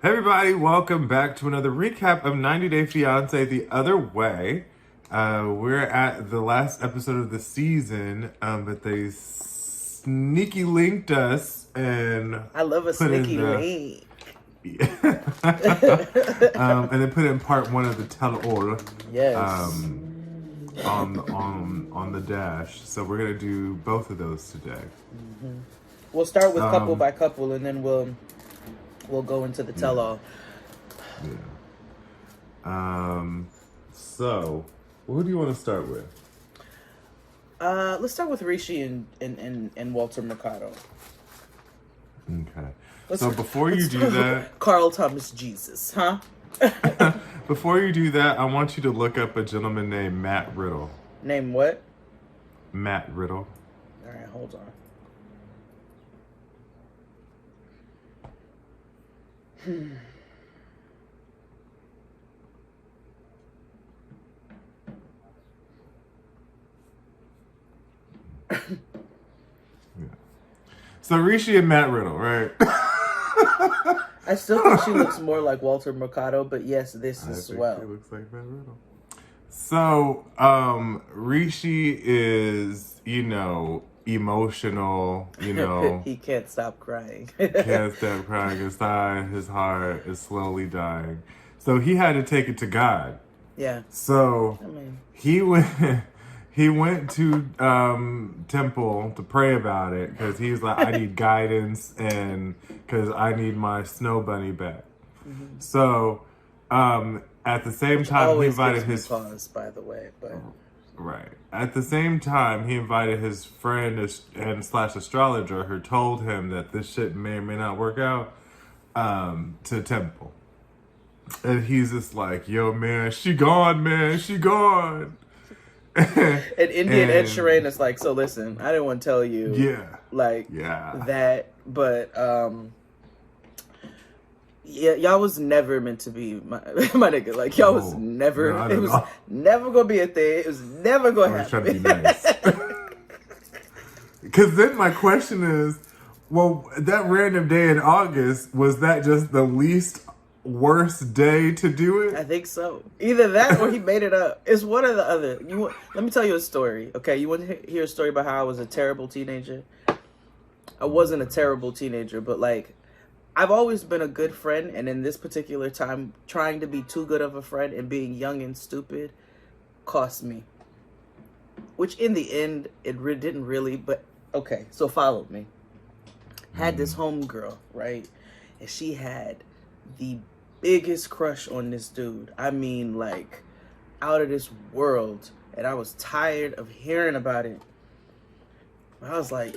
Everybody, welcome back to another recap of 90 Day Fiancé the Other Way. We're at the last episode of the season, but they sneaky linked us and I love a sneaky link. And then put in part one of the tell-all. Yes. On the dash. So we're gonna do both of those today. Mm-hmm. We'll start with couple by couple, and then we'll go into the tell-all. Yeah. So, who do you want to start with? Let's start with Rishi and Walter Mercado. Okay. So before you do that, Carl Thomas Jesus, huh? Before you do that, I want you to look up a gentleman named Matt Riddle. Name what? Matt Riddle. All right, hold on. Yeah. So Rishi and Matt Riddle, right? I still think she looks more like Walter Mercado, but yes, this as well. She looks like Matt Riddle. So, Rishi is, emotional, He can't stop crying. Can't stop crying inside. His heart is slowly dying. So he had to take it to God. Yeah. So he went to temple to pray about it because he's like, I need guidance and because I need my snow bunny back. Mm-hmm. So at the same time, he invited his pause, by the way, but right. At the same time, he invited his friend and / astrologer who told him that this shit may or may not work out to temple. And he's just like, yo, man, she gone, man. She gone. And Indian Ed Sheeran is like, so listen, I didn't want to tell you. That, but y'all was never meant to be my nigga. Like, y'all was never, it was never gonna be a thing. It was never gonna happen. I was trying to be nice. Because then my question is, well, that random day in August, was that just the least worst day to do it? I think so. Either that or he made it up. It's one or the other. Let me tell you a story, okay? You want to hear a story about how I was a terrible teenager? I wasn't a terrible teenager, but like, I've always been a good friend, and in this particular time, trying to be too good of a friend and being young and stupid cost me. Which in the end, it didn't really, but okay, so follow me. Had this homegirl, right? And she had the biggest crush on this dude. I mean, like, out of this world. And I was tired of hearing about it. I was like,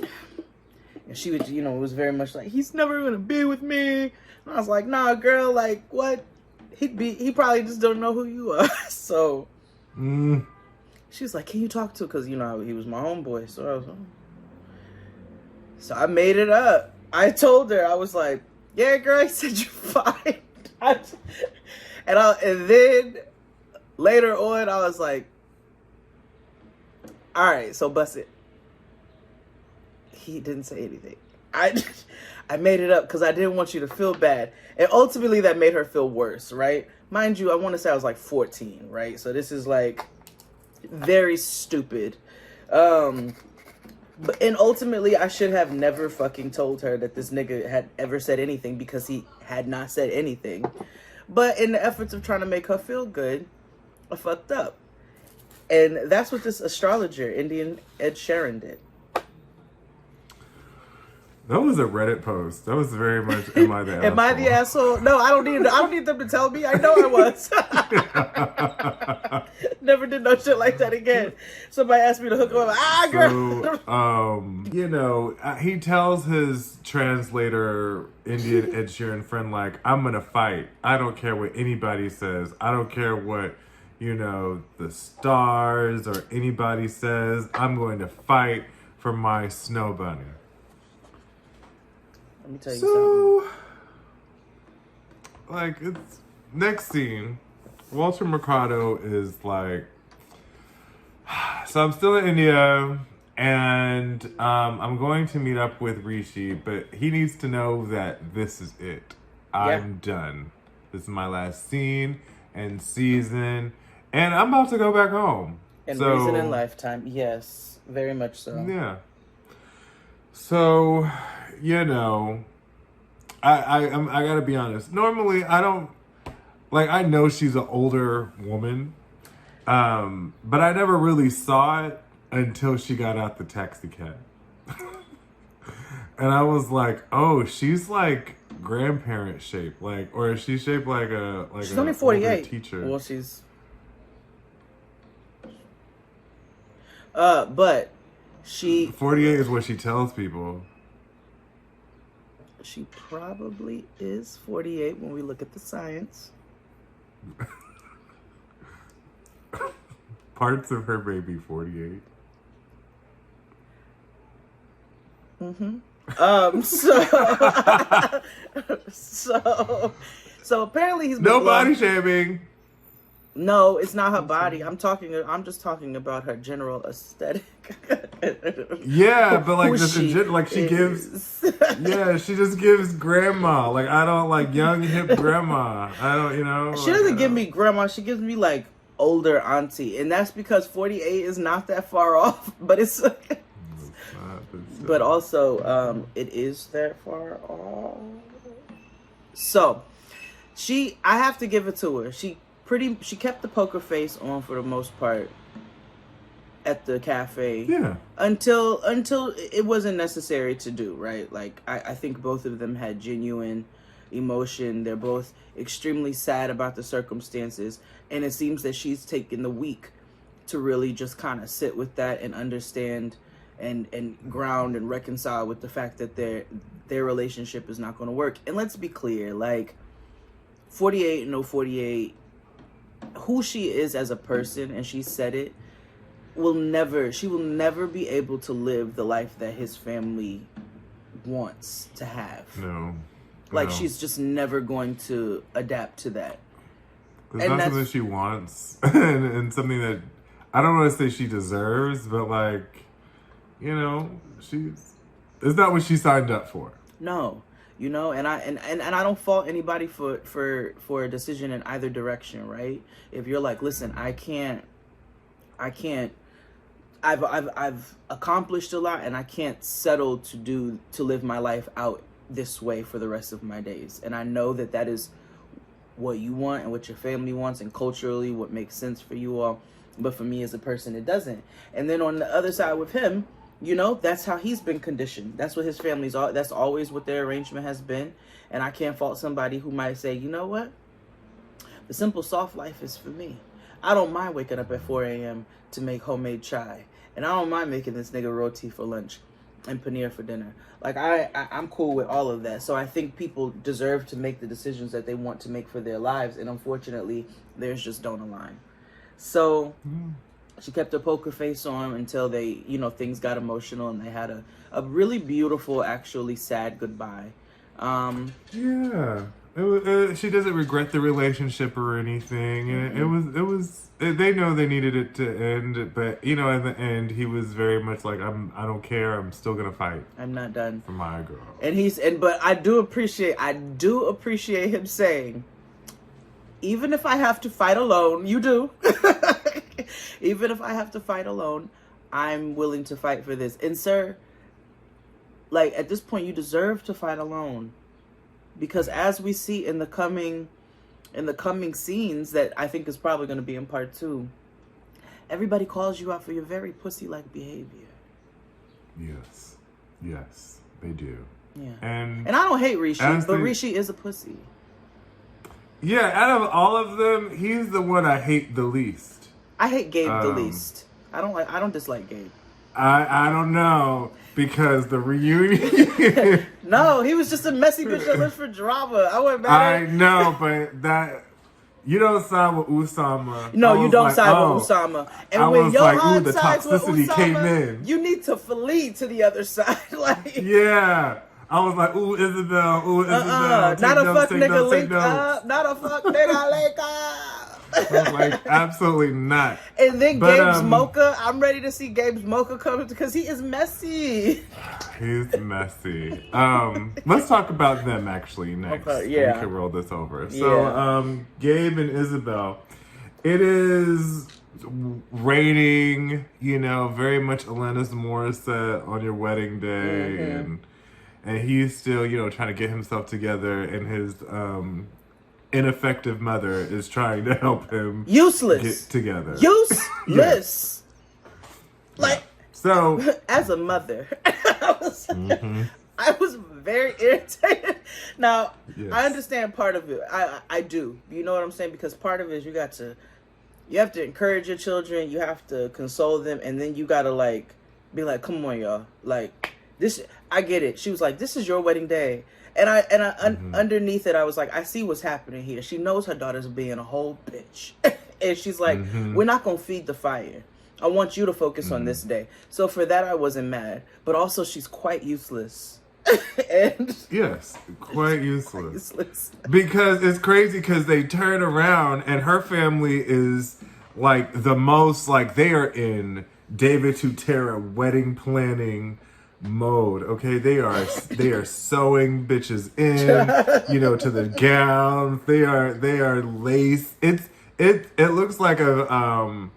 and she would, it was very much like, he's never gonna be with me. And I was like, nah, girl, like, what? He probably just don't know who you are. So she was like, can you talk to him? Because, he was my homeboy. So I made it up. I told her, I was like, yeah, girl, he said you're fine. And then later on, I was like, all right, so bust it. He didn't say anything. I made it up because I didn't want you to feel bad. And ultimately, that made her feel worse, right? Mind you, I want to say I was like 14, right? So this is like very stupid. And ultimately, I should have never fucking told her that this nigga had ever said anything because he had not said anything. But in the efforts of trying to make her feel good, I fucked up. And that's what this astrologer, Indian Ed Sheeran, did. That was a Reddit post. That was very much, am I the asshole? Am I the asshole? No, I don't need them to tell me. I know I was. Never did no shit like that again. Somebody asked me to hook him up. Girl. He tells his translator, Indian Ed Sheeran friend, like, I'm gonna fight. I don't care what anybody says. I don't care what, the stars or anybody says. I'm going to fight for my snow bunny. Let me tell you something. Like, it's next scene. Walter Mercado is like, so I'm still in India, and I'm going to meet up with Rishi, but he needs to know that this is it. I'm done. This is my last scene and season, and I'm about to go back home. And Reason in Lifetime, yes, very much so. Yeah. So, you know, I gotta be honest. Normally, I don't like. I know she's an older woman, but I never really saw it until she got out the taxi cab, and I was like, oh, she's like grandparent shaped, like, or is she shaped like a she's only 48 teacher? Well, she's but she 48 is what she tells people. She probably is 48 when we look at the science. Parts of her may be 48. So apparently he's been no body shaming. No, it's not her body. I'm just talking about her general aesthetic. Yeah, but like just like she gives. Yeah, she just gives grandma. Like I don't like young hip grandma. I don't, you know. She doesn't give me grandma. She gives me like older auntie, and that's because 48 is not that far off. But it's. But also, it is that far off. So, I have to give it to her. She kept the poker face on for the most part at the cafe. Yeah. Until it wasn't necessary to do, right? Like, I think both of them had genuine emotion. They're both extremely sad about the circumstances. And it seems that she's taken the week to really just kind of sit with that and understand and ground and reconcile with the fact that their relationship is not going to work. And let's be clear, like 48 and no 48, who she is as a person, and she said it, she will never be able to live the life that his family wants to have. No. Like she's just never going to adapt to that. It's not something she wants and something that I don't want to say she deserves, but like, you know, it's not what she signed up for. No, you know, and I don't fault anybody for a decision in either direction, right? If you're like, listen, I've accomplished a lot, and I can't settle to live my life out this way for the rest of my days, and I know that is what you want and what your family wants, and culturally what makes sense for you all, but for me as a person, it doesn't. And then on the other side with him, you know, that's how he's been conditioned. That's what his family's all. That's always what their arrangement has been. And I can't fault somebody who might say, you know what? The simple soft life is for me. I don't mind waking up at 4 a.m. to make homemade chai. And I don't mind making this nigga roti for lunch and paneer for dinner. Like, I'm cool with all of that. So I think people deserve to make the decisions that they want to make for their lives. And unfortunately, theirs just don't align. So... She kept her poker face on until they, you know, things got emotional, and they had a really beautiful, actually sad goodbye. Yeah, she doesn't regret the relationship or anything. Mm-hmm. It was. They know they needed it to end, but you know, in the end, he was very much like, I don't care. I'm still gonna fight. I'm not done for my girl. But I do appreciate him saying, even if I have to fight alone, you do. Even if I have to fight alone, I'm willing to fight for this. And sir, like at this point, you deserve to fight alone, because as we see in the coming scenes that I think is probably going to be in part 2, everybody calls you out for your very pussy-like behavior. Yes, they do. Yeah, and I don't hate Rishi, but Rishi is a pussy. Yeah, out of all of them, he's the one I hate the least. I hate Gabe the least. I don't dislike Gabe. I don't know, because the reunion. No, he was just a messy bitch that lives for drama. I wasn't mad at him. I know, but that you don't side with Oussama. No, you don't side with Oussama. And I when was your like, heart the sides with toxicity Oussama, came in. You need to flee to the other side. Like, yeah. I was like, ooh, Isabel, Isabel. Not a fuck nigga link up. Not a fuck nigga link up. I was like, absolutely not. And then But, Gabe's mocha. I'm ready to see Gabe's mocha come because he is messy. He's messy. Let's talk about them actually next. Okay, yeah. We can roll this over. So, Gabe and Isabel. It is raining, you know, very much Alanis Morissette on your wedding day, and he's still, you know, trying to get himself together, and his ineffective mother is trying to help him get together. Useless. Like, so as a mother, I was very irritated. Now, I understand part of it. I do. You know what I'm saying? Because part of it is you have to encourage your children, you have to console them, and then you gotta like be like, come on, y'all. Like this, I get it. She was like, this is your wedding day. And underneath it, I was like, I see what's happening here. She knows her daughter's being a whole bitch. And she's like, we're not gonna feed the fire. I want you to focus on this day. So for that, I wasn't mad. But also, she's quite useless. And yes, quite useless. Because it's crazy because they turn around and her family is like the most, like they are in David Tutera wedding planning mode. Okay, they are sewing bitches in, you know, to the gowns. They are lace. It looks like a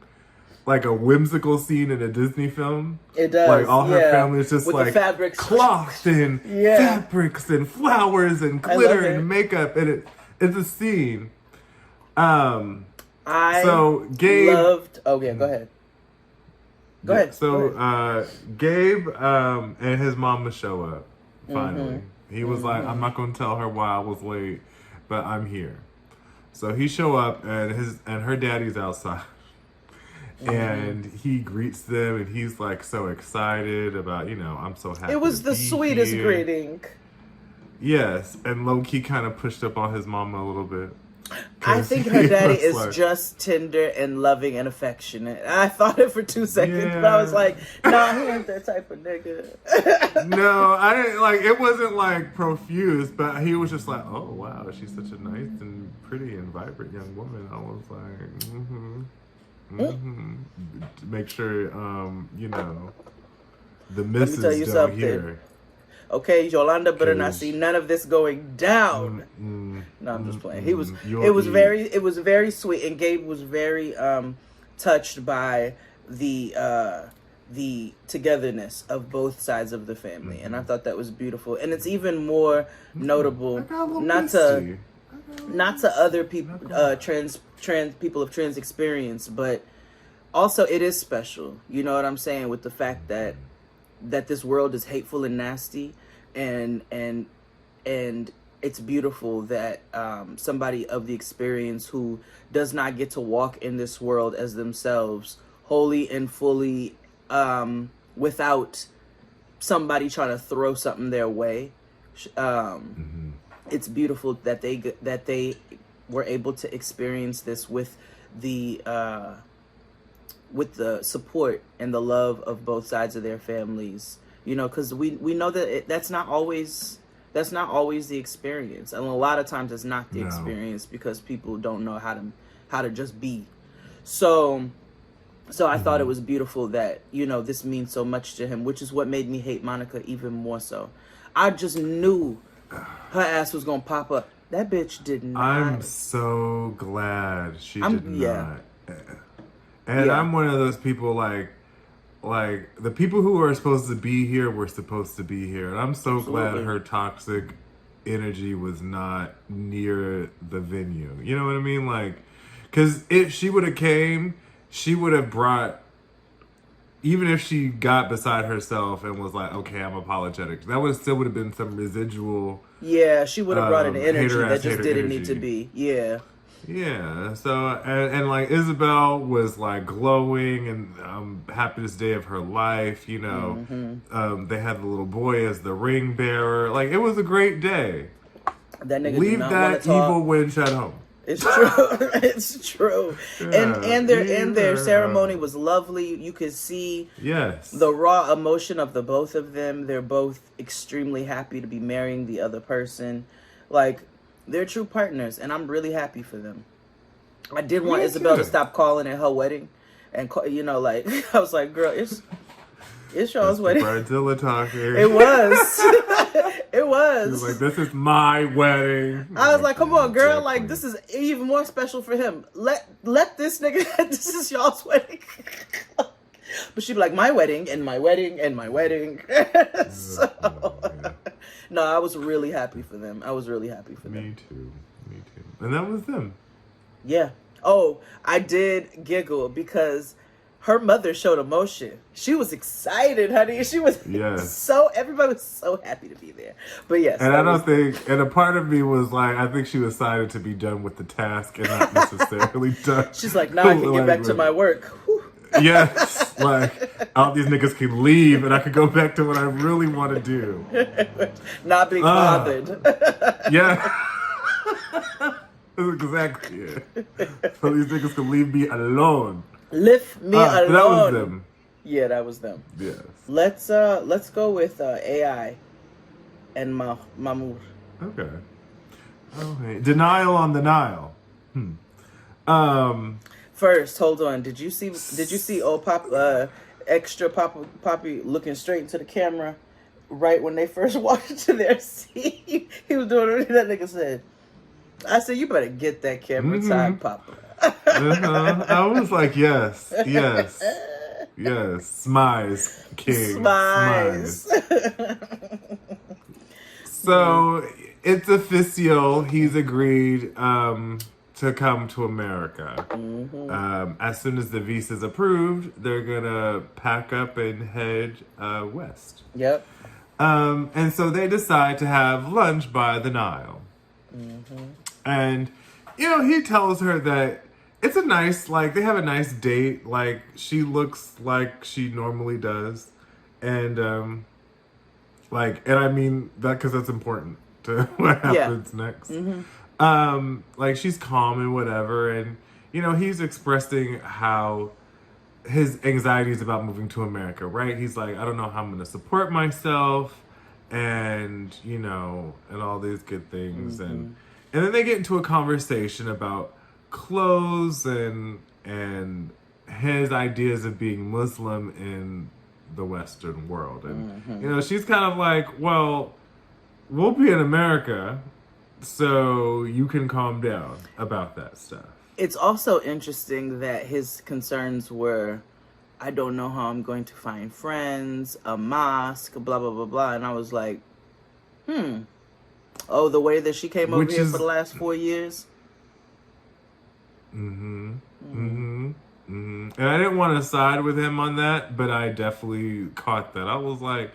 whimsical scene in a Disney film. It does. Like all her family is just with like the fabrics, cloth and fabrics and flowers and glitter and makeup, and it's a scene. So Gabe loved. Oh yeah, go ahead. Go ahead. So Gabe and his mama show up finally. He was like, I'm not gonna tell her why I was late, but I'm here. So he show up and her daddy's outside. And he greets them, and he's like so excited about, you know, I'm so happy. It was the sweetest greeting. Yes, and low-key kind of pushed up on his mama a little bit. I think her daddy is just tender and loving and affectionate. I thought it for 2 seconds, but I was like, nah, he ain't that type of nigga. No, I didn't, like, it wasn't like profuse, but he was just like, oh wow, she's such a nice and pretty and vibrant young woman. I was like, Make sure, you know, the missus don't hear. Okay, Yolanda better not see none of this going down. No, I'm just playing. It was very sweet, and Gabe was very touched by the togetherness of both sides of the family, and I thought that was beautiful. And it's even more notable, not to other people, trans people of trans experience, but also it is special. You know what I'm saying, with the fact that this world is hateful and nasty, and it's beautiful that somebody of the experience who does not get to walk in this world as themselves wholly and fully, without somebody trying to throw something their way. It's beautiful that they were able to experience this with the support and the love of both sides of their families. You know, because we know that that's not always the experience, and a lot of times it's not the experience because people don't know how to just be. So I thought it was beautiful that, you know, this means so much to him, which is what made me hate Monica even more so. I just knew her ass was gonna pop up. That bitch did not. I'm so glad she did not. And I'm one of those people like the people who are supposed to be here were supposed to be here. And I'm so glad her toxic energy was not near the venue. You know what I mean? Like, because if she would have came, she would have brought, even if she got beside herself and was like, okay, I'm apologetic, that would have been some residual. Yeah, she would have brought an energy that just didn't need to be. Yeah. Yeah, so, and like Isabel was like glowing and happiest day of her life, you know. They had the little boy as the ring bearer. Like, it was a great day. That nigga Leave that evil wench at home. It's true. It's true. Yeah, and their ceremony was lovely. You could see the raw emotion of the both of them. They're both extremely happy to be marrying the other person. Like, they're true partners, and I'm really happy for them. I did want Me Isabel to too. stop calling it her wedding, and like I was like, girl, it's y'all's wedding. Bridezilla talking. It was. It She was. was like, "This is my wedding." I was like, come on, girl. Exactly. Like, this is even more special for him. Let this nigga, this is y'all's wedding. But she'd be like, my wedding, and my wedding, and my wedding. So, Yeah. no, I was really happy for them. I was really happy for them. Me too. Me too. And that was them. Yeah. Oh, I did giggle because her mother showed emotion. She was excited, honey. She was Yes. everybody was so happy to be there. But yes. And I don't think, and a part of me was like, I think she was excited to be done with the task and not necessarily done. She's like, now I can get back to my work. Whew. Yes, like all these niggas can leave and I could go back to what I really want to do. Not being bothered. Yeah. That's exactly it. So these niggas can leave me alone. Lift me alone. That was them. Yeah, that was them. Yes. Let's go with AI and Mahmoud. Okay. Okay. Denial on the Nile. First, hold on. Did you see old extra Poppy looking straight into the camera right when they first walked into their seat? He was doing what that nigga said. I said, you better get that camera time, Papa. I was like, yes. Yes. Yes. Smize, king. Smize. So it's official. He's agreed to come to America. As soon as the visa's approved, they're gonna pack up and head west. Yep. And so they decide to have lunch by the Nile. And, he tells her that it's a nice, like, they have a nice date. Like, she looks like she normally does. And, and I mean that because that's important to what happens next. Like, she's calm and whatever. And, he's expressing how his anxieties about moving to America, right? He's like, I don't know how I'm going to support myself and, and all these good things. And then they get into a conversation about clothes and his ideas of being Muslim in the Western world. And, she's kind of like, well, we'll be in America, so you can calm down about that stuff. It's also interesting that his concerns were, I don't know how I'm going to find friends, a mosque, blah, blah, blah, blah. And I was like, Oh, the way that she came over here for the last 4 years? And I didn't want to side with him on that, but I definitely caught that. I was like,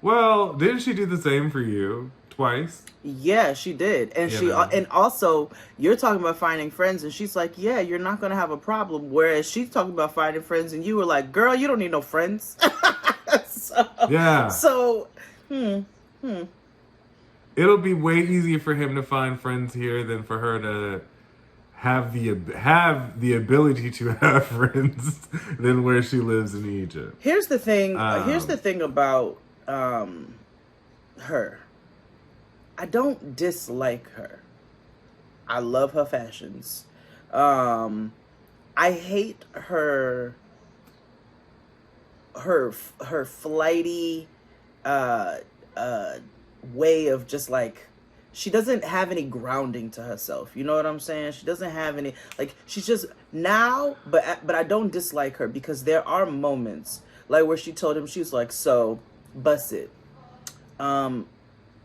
well, didn't she do the same for you twice? Yeah, she did. And and also, you're talking about finding friends, and she's like, yeah, you're not going to have a problem. Whereas she's talking about finding friends, and you were like, girl, you don't need no friends. It'll be way easier for him to find friends here than for her to have the ability to have friends than where she lives in Egypt. Here's the thing. Here's the thing about her. I don't dislike her. I love her fashions. I hate her flighty way of just like, she doesn't have any grounding to herself. You know what I'm saying? She doesn't have any, like, she's just now, but I don't dislike her because there are moments like where she told him, she's like, so bust it. I'm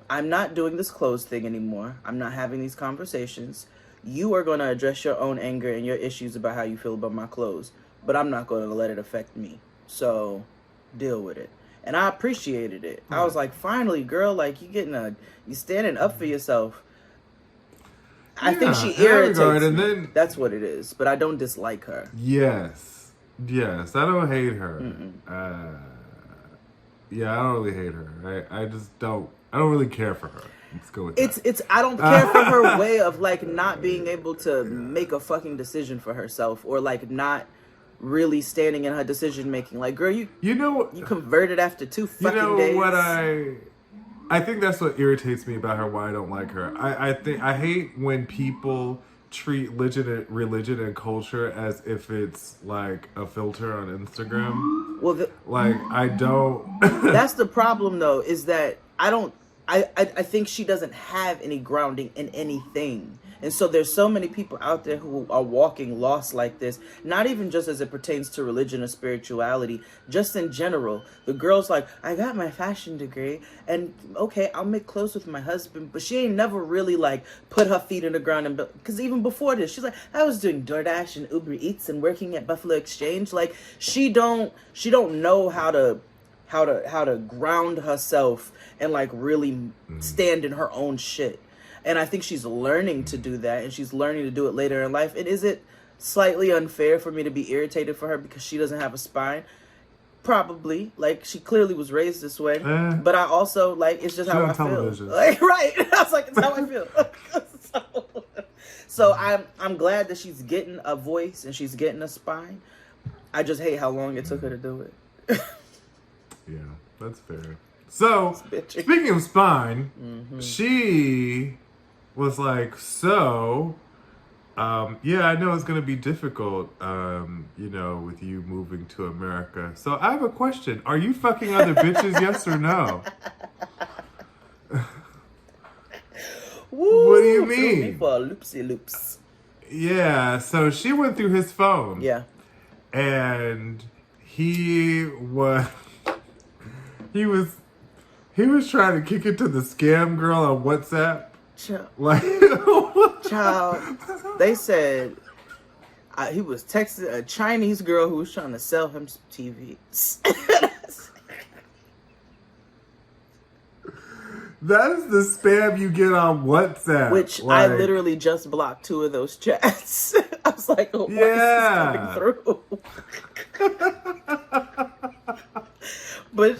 not doing this clothes thing anymore. I'm not having these conversations. You are going to address your own anger and your issues about how you feel about my clothes, but I'm not going to let it affect me. So deal with it. And I appreciated it. I was like, finally, girl, like you standing up for yourself. I think she irritates me. That's what it is. But I don't dislike her. Yes. I don't hate her. Yeah, I don't really hate her. I just don't. I don't really care for her. Let's go with that. It's. I don't care for her way of like not being able to make a fucking decision for herself, or like not really standing in her decision making. Like, girl, you converted after 2 fucking days. What I think that's what irritates me about her. Why I don't like her. I hate when people treat religion and culture as if it's like a filter on Instagram. Well, like I don't. That's the problem, though, is that I think she doesn't have any grounding in anything. And so there's so many people out there who are walking lost like this, not even just as it pertains to religion or spirituality, just in general. The girl's like, I got my fashion degree, and okay, I'll make clothes with my husband, but she ain't never really like put her feet in the ground and because even before this, she's like, I was doing DoorDash and Uber Eats and working at Buffalo Exchange. Like she don't know how to ground herself and like really stand in her own shit. And I think she's learning to do that, and she's learning to do it later in life. And is it slightly unfair for me to be irritated for her because she doesn't have a spine? Probably. Like, she clearly was raised this way. But I also, like, it's just how I feel. Like, right. I was like, it's how I feel. So I'm glad that she's getting a voice and she's getting a spine. I just hate how long it took her to do it. Yeah, that's fair. So, speaking of spine, she was like, so, yeah, I know it's going to be difficult, you know, with you moving to America. So I have a question. Are you fucking other bitches, yes or no? Woo, what do you mean? For loopsy loops. Yeah, so she went through his phone. Yeah. And he was trying to kick it to the scam girl on WhatsApp. Like, child, they said he was texting a Chinese girl who was trying to sell him some TVs. That is the spam you get on WhatsApp. Which like, I literally just blocked 2 of those chats. I was like, oh, why is this coming through? But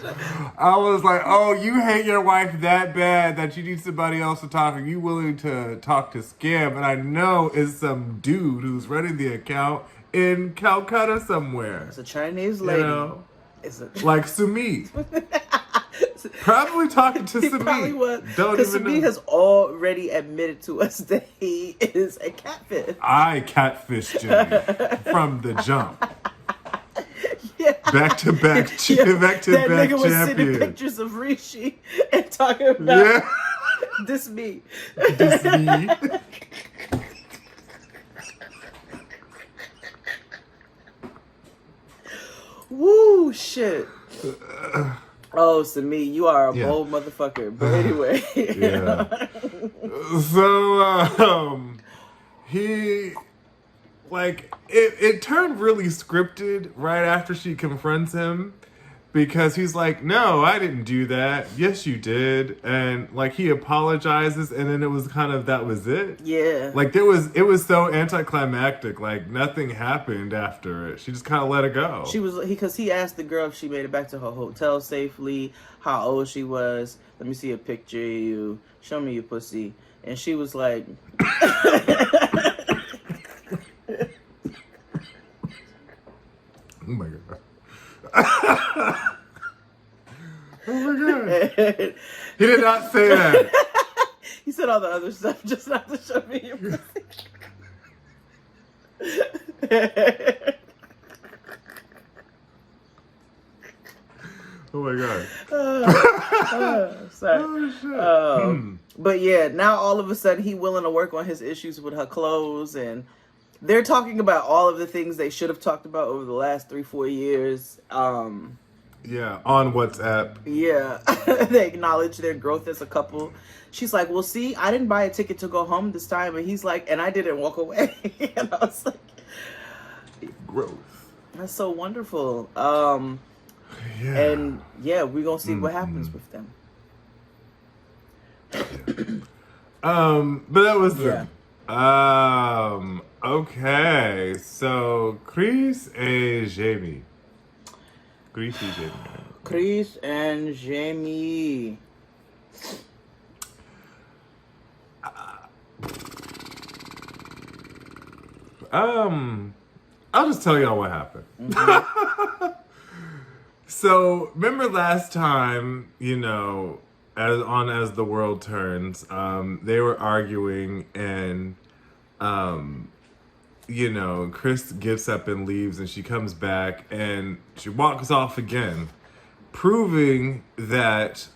I was like, oh, you hate your wife that bad that you need somebody else to talk to. You willing to talk to scam. And I know it's some dude who's running the account in Calcutta somewhere. It's a Chinese lady. You know? Like Sumit. Probably talking to Sumit. Probably was. Don't Because even Sumit know. has already admitted to us that he is a catfish. I catfished Jimmy from the jump. Yeah. Back to back That champion. nigga was sending pictures of Rishi and talking about this me. This me. Woo, shit. Oh, so me, you are a bold motherfucker. But anyway. Yeah. So, he, like, it turned really scripted right after she confronts him. Because he's like, no, I didn't do that. Yes, you did. And, like, he apologizes, and then it was kind of, that was it. Yeah. Like, it was so anticlimactic. Like, nothing happened after it. She just kind of let it go. Because he asked the girl if she made it back to her hotel safely, how old she was. Let me see a picture of you. Show me your pussy. And she was like... Oh my God. Oh my God. He did not say that. He said all the other stuff just not to show me your pussy. Oh my God. Sorry. Oh shit. But yeah, now all of a sudden he willing to work on his issues with her clothes, and they're talking about all of the things they should have talked about over the last 3-4 years. Yeah, on WhatsApp. Yeah, they acknowledge their growth as a couple. She's like, well, see, I didn't buy a ticket to go home this time. And he's like, and I didn't walk away. And I was like, growth. That's so wonderful. Yeah. And yeah, we're going to see what happens with them. But that was them. Okay, so Kris and Jeymi. Kris and Jeymi. I'll just tell y'all what happened. Mm-hmm. So, remember last time, you know, as the world turns, they were arguing, and Kris gets up and leaves, and she comes back and she walks off again, proving that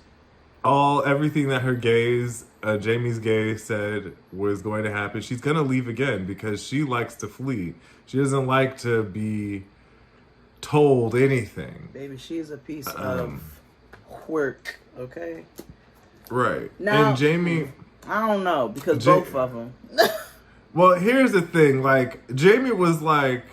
everything that her Jeymi's gaze said was going to happen. She's gonna leave again because she likes to flee. She doesn't like to be told anything. Baby, she's a piece of work, okay? Right. Now, and Jeymi, I don't know, because both of them. Well, here's the thing. Like, Jeymi was like,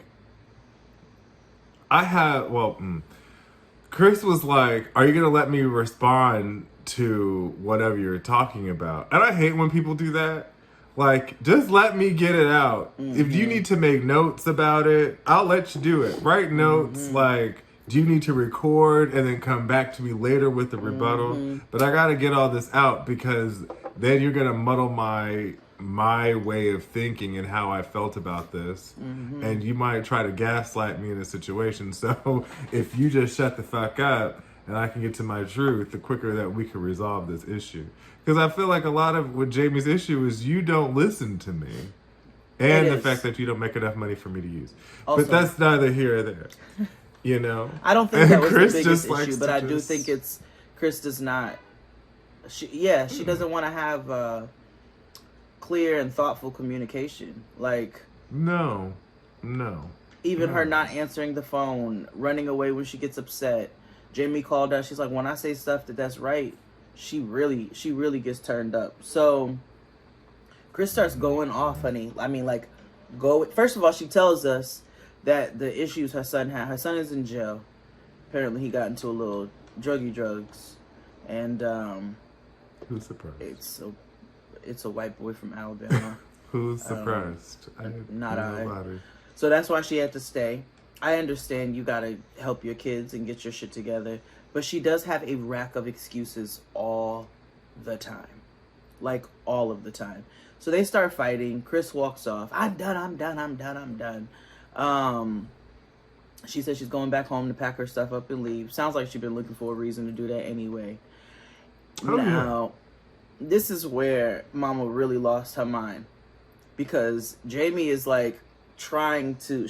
Kris was like, are you going to let me respond to whatever you're talking about? And I hate when people do that. Like, just let me get it out. Mm-hmm. If you need to make notes about it, I'll let you do it. Write notes, like, do you need to record and then come back to me later with the rebuttal? Mm-hmm. But I got to get all this out because then you're going to muddle my way of thinking and how I felt about this. Mm-hmm. And you might try to gaslight me in a situation. So if you just shut the fuck up and I can get to my truth, the quicker that we can resolve this issue. Because I feel like a lot of what Jeymi's issue is you don't listen to me. And the fact that you don't make enough money for me to use. Also, but that's neither here or there. You know? I don't think that was Kris the biggest issue, but I do think it's Kris does not. She doesn't want to have clear and thoughtful communication. Like no. Even her not answering the phone, running away when she gets upset. Jeymi called her. She's like, when I say stuff that's right, she really gets turned up. So Kris starts going off, honey. I mean, like, first of all, she tells us that the issues her son is in jail. Apparently he got into a little drugs. And who's surprised? It's a white boy from Alabama. Who's surprised? Not I. So that's why she had to stay. I understand you gotta help your kids and get your shit together. But she does have a rack of excuses all the time. Like, all of the time. So they start fighting. Kris walks off. I'm done. She says she's going back home to pack her stuff up and leave. Sounds like she's been looking for a reason to do that anyway. This is where Mama really lost her mind. Because Jeymi is like trying to,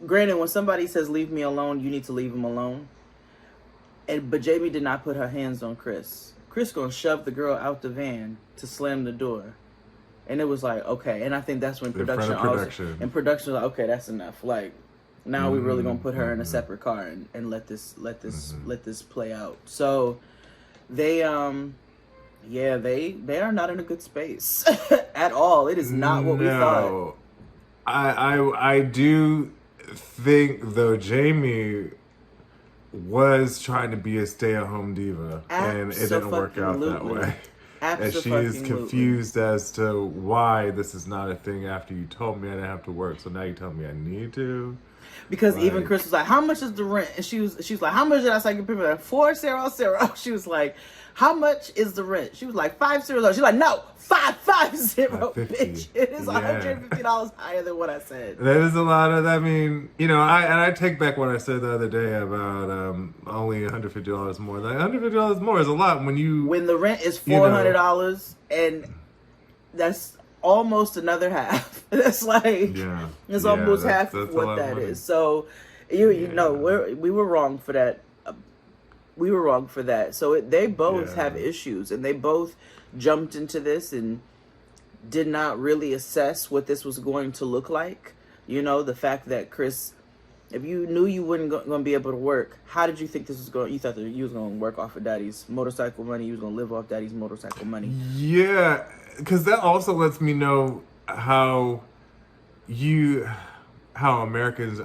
granted, when somebody says leave me alone, you need to leave him alone. But Jeymi did not put her hands on Kris. Kris gonna shove the girl out the van to slam the door. And it was like, okay. And I think that's when production was like, okay, that's enough. Like, now we really gonna put her in a separate car and let this play out. So they are not in a good space at all. It is not what we thought. I do think though Jeymi was trying to be a stay-at-home diva, and it didn't work out that way. And she is confused as to why this is not a thing after you told me I didn't have to work, so now you tell me I need to. Because even Kris was like, how much is the rent? And she was like, how much did I say? $400. She was like, how much is the rent? She was like, $500. She's like, no, $550, bitch. It is $150 higher than what I said. That is a lot of, I take back what I said the other day about only $150 more. Like, $150 more is a lot when the rent is $400 and that's almost another half. That's like, it's almost half of what that is. So, we were wrong for that. We were wrong for that. So they both have issues, and they both jumped into this and did not really assess what this was going to look like. The fact that Kris, if you knew you weren't going to be able to work, how did you think this was going? You thought that you was going to work off of Daddy's motorcycle money. You was going to live off Daddy's motorcycle money. Yeah, because that also lets me know how Americans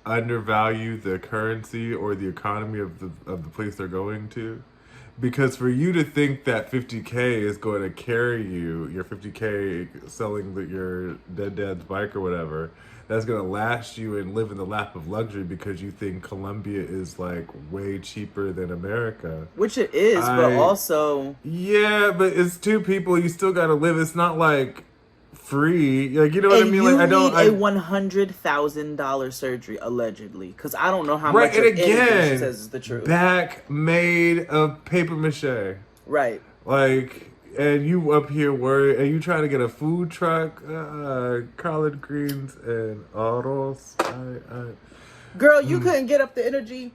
undervalue the currency or the economy of the place they're going to. Because for you to think that $50K is going to carry you, your $50K selling your dead dad's bike or whatever, that's going to last you and live in the lap of luxury because you think Colombia is like way cheaper than America. Which it is, but also... Yeah, but it's two people, you still got to live. It's not like free, like, you know what I mean? Like, you need a $100,000 surgery allegedly, because I don't know how much. And again, she says is the truth. Back made of paper mache. Right. Like, and you up here worried, and you trying to get a food truck, collard greens and arroz. Girl, you couldn't get up the energy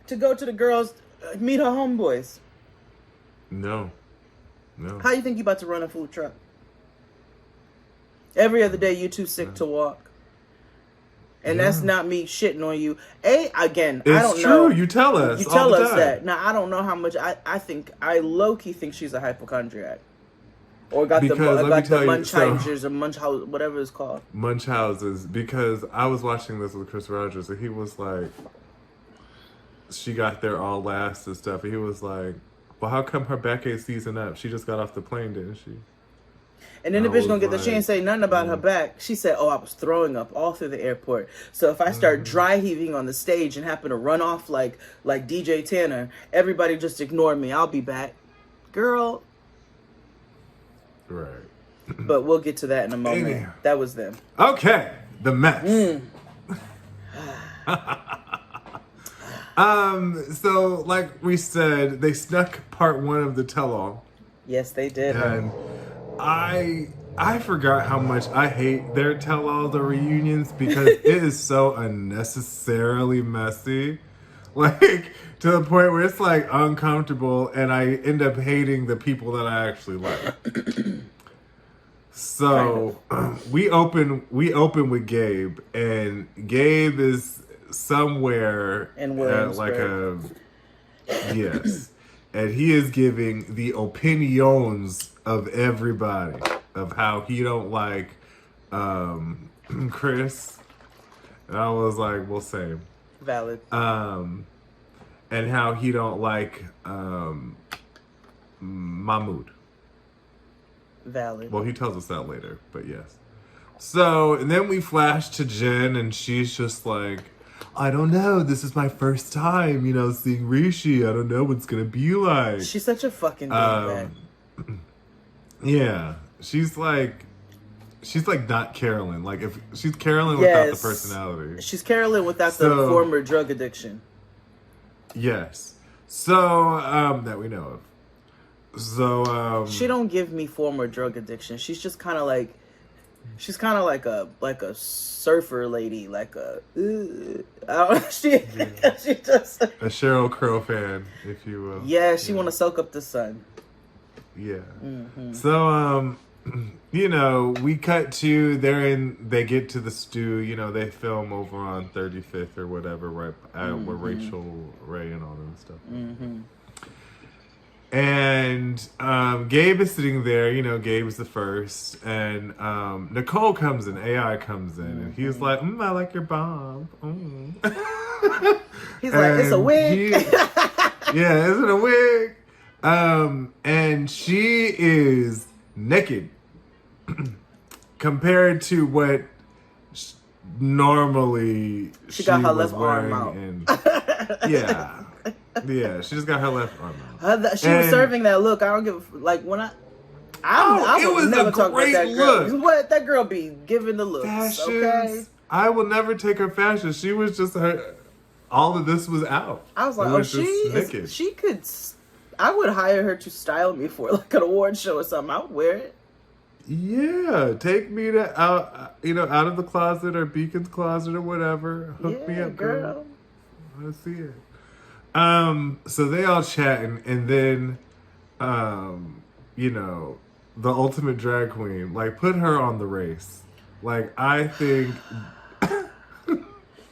to go to the girls, meet her homeboys. No. How you think you about to run a food truck? Every other day you too sick to walk. And that's not me shitting on you. Again, I don't know. It's true. You tell us. You tell all the us time. that. Now, I don't know how much. I low-key think she's a hypochondriac. Or got the Munchhauses or Munchhouse, whatever it's called. Munchhauses. Because I was watching this with Chris Rogers, and he was like, she got there all last and stuff. And he was like, well, how come her back ain't seasoned up? She just got off the plane, didn't she? And then the bitch gonna get she ain't say nothing about her back. She said, oh, I was throwing up all through the airport. So if I start dry heaving on the stage and happen to run off like DJ Tanner, everybody just ignore me. I'll be back. Girl. Right. But we'll get to that in a moment. Damn. That was them. Okay. The mess. So like we said, they snuck part 1 of the tell-all. Yes, they did. And I forgot how much I hate their tell-alls or reunions because it is so unnecessarily messy. Like, to the point where it's like uncomfortable and I end up hating the people that I actually like. So we open with Gabe, and Gabe is somewhere in Williamsburg. Yes. And he is giving the opinions of everybody of how he don't like Kris. And I was like, well, same. Valid. And how he don't like Mahmoud. Valid. Well, he tells us that later, but yes. So, and then we flash to Jen, and she's just like, I don't know. This is my first time, seeing Rishi. I don't know what it's gonna be like. She's such a fucking dickbag. Yeah, she's like not Carolyn. Like if she's Carolyn without the personality. She's Carolyn without the former drug addiction. Yes. So that we know of. So she don't give me former drug addiction. She's just kind of like. She's kind of like a surfer lady, like a she just a Sheryl Crow fan, if you will. Yeah, she want to soak up the sun. Yeah. Mm-hmm. So we cut to they get to the stew. They film over on 35th or whatever, right? Where Rachel Ray and all that stuff. Mm-hmm. And Gabe is sitting there, Gabe is the first, and Nicole comes in, AI comes in, and he's like, I like your bomb. He's like, it's a wig. Yeah, is it a wig? And she is naked compared to what normally she got her was left arm out. Yeah. Yeah, she just got her left arm out. She was serving that look. I don't give when I it was never a talk great about that look. girl. What that girl be giving the looks? Fashions, okay. I will never take her fashion. She was just all of this was out. I was like, she could. I would hire her to style me for like an award show or something. I would wear it. Yeah, take me to out of the closet or Beacon's closet or whatever. Hook me up, girl. I see it. So they all chatting, and then, the ultimate drag queen, like, put her on the race. Like, I think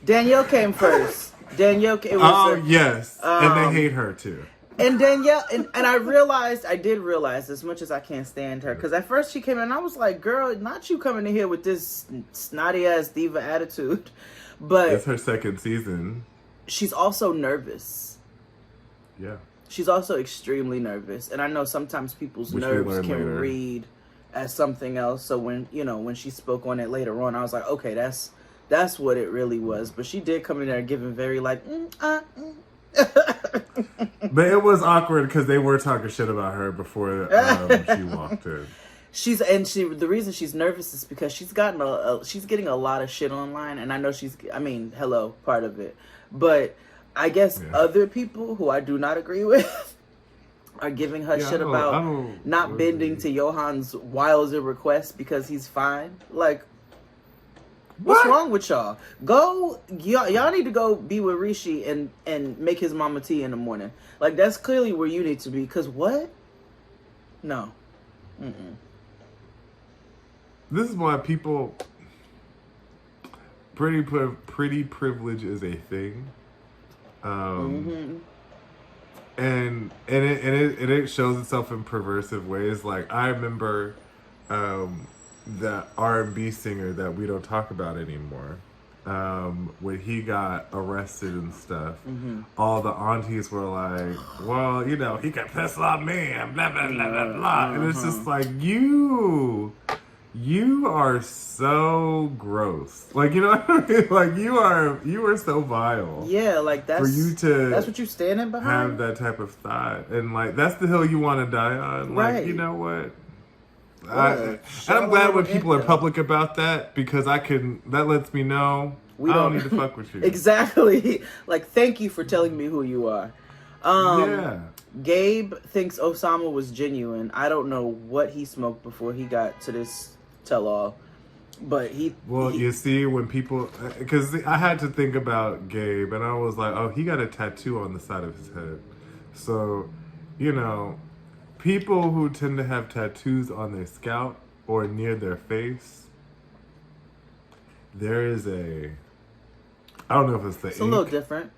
Danielle came first. Yes, and they hate her too. And Danielle, and I did realize as much as I can't stand her, because at first she came in and I was like, girl, not you coming in here with this snotty ass diva attitude, but it's her second season. She's also nervous. Yeah. She's also extremely nervous, and I know sometimes people's nerves can read as something else. So when she spoke on it later on, I was like, okay, that's what it really was. But she did come in there giving very like, But it was awkward because they were talking shit about her before she walked in. The reason she's nervous is because she's getting a lot of shit online, and I know part of it, but I guess other people who I do not agree with are giving her Yeah, shit I don't about not bending to Johan's wiles and requests because he's fine. Like, what's wrong with y'all? Y'all need to go be with Rishi and make his mama tea in the morning. Like, that's clearly where you need to be. Cause what? No. This is why people pretty privilege is a thing. And it shows itself in perversive ways. Like, I remember the R&B singer that we don't talk about anymore. When he got arrested and stuff, all the aunties were like, well, you know, he can piss on me and blah, blah, blah, blah, blah. And it's just like, you are so gross. Like, you know what I mean? Like, you are so vile. Yeah, like that's what you standing behind. Have that type of thought, and like that's the hill you want to die on. Right. Like, you know what? And I'm glad when people are public about that, because that lets me know I don't need to fuck with you. Exactly. Like, thank you for telling me who you are. Yeah. Gabe thinks Oussama was genuine. I don't know what he smoked before he got to this tell-all, but you see, when people, because I had to think about Gabe, and I was like, oh, he got a tattoo on the side of his head. So, you know, people who tend to have tattoos on their scalp or near their face, there is I don't know if it's the ink. A little different.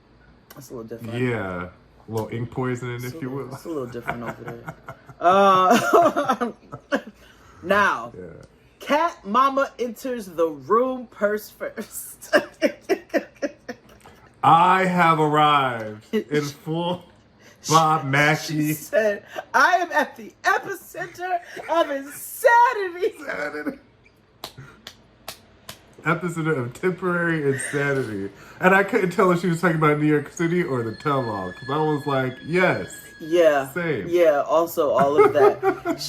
It's a little different. Yeah. A little ink poisoning, if you will. It's a little different over there. Now, Cat Mama enters the room purse first. I have arrived in full Bob Mackey. She said, I am at the epicenter of insanity. Epicenter of temporary insanity. And I couldn't tell if she was talking about New York City or the tell-all, because I was like, yes. Yeah. Same. Yeah, also all of that.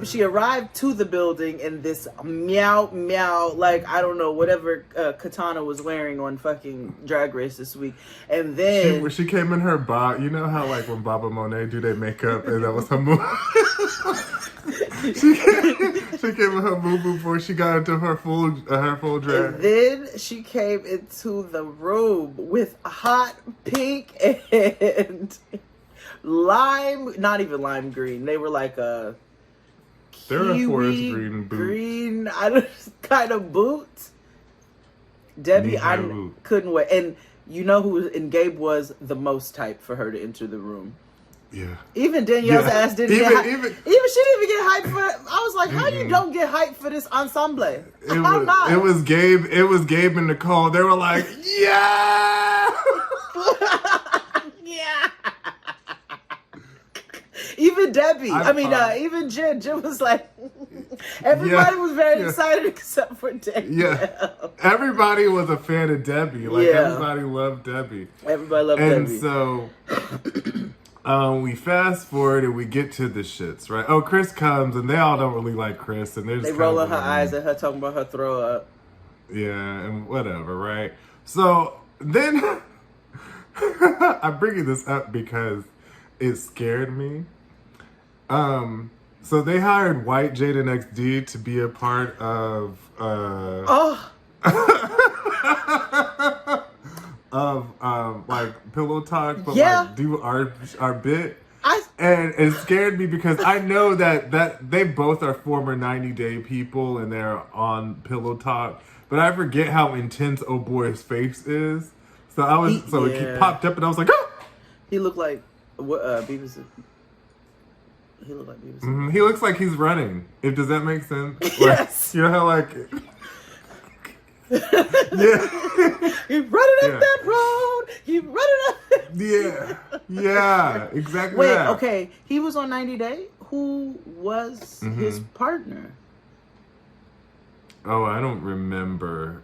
She arrived to the building in this meow, like, I don't know, whatever Katana was wearing on fucking Drag Race this week. And then... She came in her bob. You know how, like, when Baba Monet do their makeup, and that was her move? she came in her move before she got into her full drag. And then she came into the room with hot pink and... not even lime green. They were like a they're a forest green kind of boot. Debbie, I couldn't wait. And you know who in Gabe was the most type for her to enter the room. Yeah. Even Danielle's ass didn't get hyped. Even she didn't even get hyped for it. I was like, how you don't get hyped for this ensemble? How not? It was Gabe and Nicole. They were like, yeah. Yeah. Even Debbie. Even Jen. Jen was like, everybody was very excited except for Debbie. Yeah. Everybody was a fan of Debbie. Like, everybody loved Debbie. Everybody loved Debbie. And so, we fast forward and we get to the shits, right? Oh, Kris comes, and they all don't really like Kris. And they rolling her eyes at her, talking about her throw up. Yeah, and whatever, right? So, then, I'm bringing this up because it scared me. So they hired white Jade and XD to be a part of like pillow talk, but like do our bit. And it scared me because I know that they both are former 90-day people and they're on pillow talk, but I forget how intense Oh Boy's face is. So he popped up and I was like, oh! He looked like Beavis. He looked like Beavis. Mm-hmm. He looks like he's running. Does that make sense? Yes. Like, you know how like. Yeah. He's running up that road. He's running up. Yeah. Exactly. Wait. Okay. He was on 90 Day. Who was his partner? Oh, I don't remember.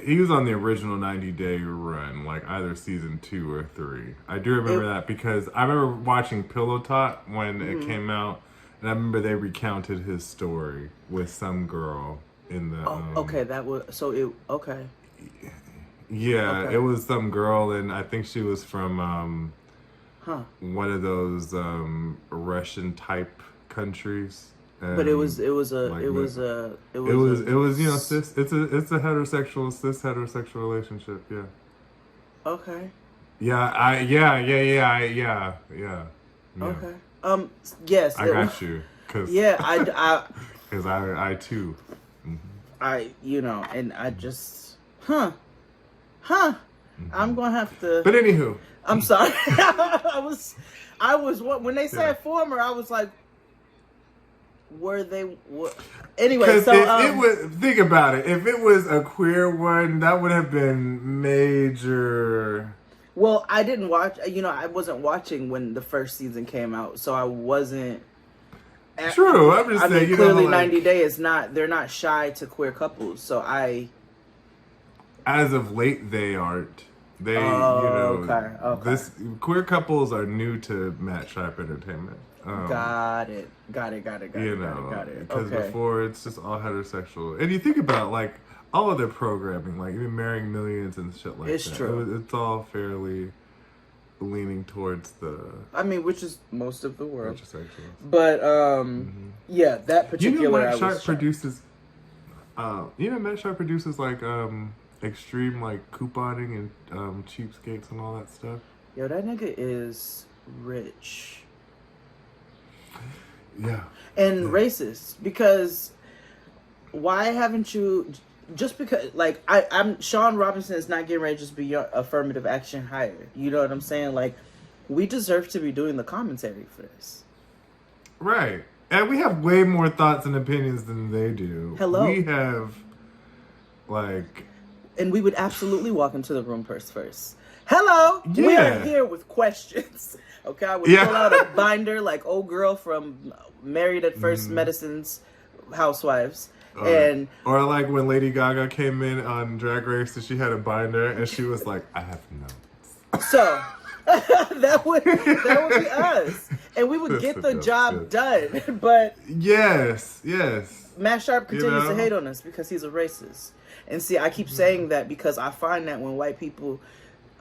He was on the original 90-day run, like either season 2 or 3. I do remember that because I remember watching Pillow Talk when it came out, and I remember they recounted his story with some girl in the. Okay, that was okay. Yeah, it was some girl, and I think she was from one of those Russian type countries. And But it was you know, cis. It's a heterosexual cis heterosexual relationship. Yeah. Okay. Yeah. Okay. Yes. I got you. Cause because I too. You know, and I just, I'm gonna have to. But anywho, I'm sorry. I was when they said former, I was like, were they? Anyway, so it was, think about it. If it was a queer one, that would have been major. Well, I didn't watch. You know, I wasn't watching when the first season came out, so I wasn't. True, I'm just saying. Clearly, 90 Day is not. They're not shy to queer couples, so as of late, they aren't. They, okay. This queer couples are new to Matt Sharp Entertainment. Got it. Got it. Got it. Because before it's just all heterosexual, and you think about like all of their programming, like even Marrying Millions and shit like it's that. True. It's all fairly leaning towards the. I mean, which is most of the world. But yeah, that particular. Matt Sharp produces. Matt Sharp produces like extreme like couponing and cheapskates and all that stuff. Yo, that nigga is rich. Yeah. And racist, because why haven't you? Just because, like, I'm Sean Robinson is not getting ready to just be your affirmative action hire. You know what I'm saying? Like, we deserve to be doing the commentary for this. Right. And we have way more thoughts and opinions than they do. Hello. We have, like... And we would absolutely walk into the room first. Hello. Yeah. We are here with questions. Okay, I would pull out a binder like old girl from Married at First Medicine's Housewives. Or like when Lady Gaga came in on Drag Race and she had a binder and she was like, I have notes. So that would be us. And we would get the job done. But yes. Matt Sharp continues to hate on us because he's a racist. And see, I keep saying that because I find that when white people